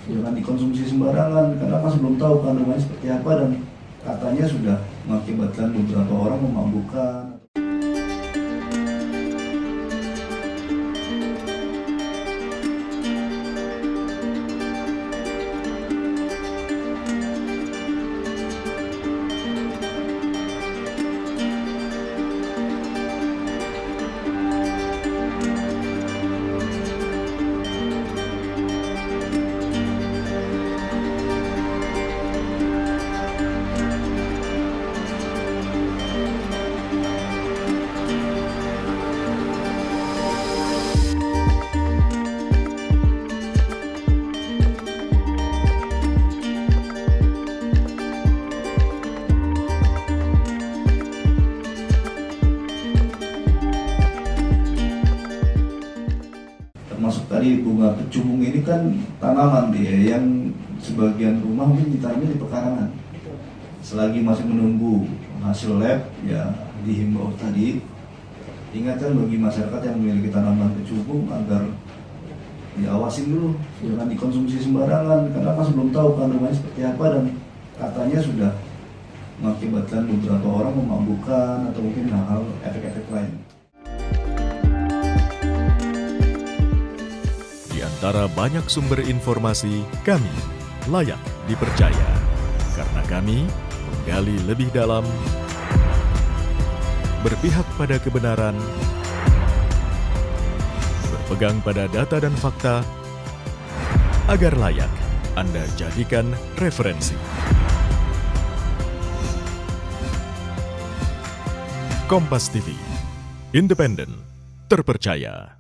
jangan dikonsumsi sembarangan karena masih belum tahu kandungannya seperti apa dan katanya sudah mengakibatkan beberapa orang memabukkan. Termasuk tadi bunga pecubung ini kan tanaman dia yang sebagian rumah mungkin ditanamnya di pekarangan. Selagi masih menunggu hasil lab, ya dihimbau tadi ingatkan bagi masyarakat yang memiliki tanaman pecubung agar diawasin dulu, jangan dikonsumsi sembarangan karena masih belum tahu kandungannya seperti apa dan katanya sudah mengakibatkan beberapa orang memabukkan atau mungkin hal-hal efek-efek lain. Di antara banyak sumber informasi, kami layak dipercaya karena kami menggali lebih dalam, berpihak pada kebenaran, berpegang pada data dan fakta, agar layak Anda jadikan referensi. Kompas TV, independen, terpercaya.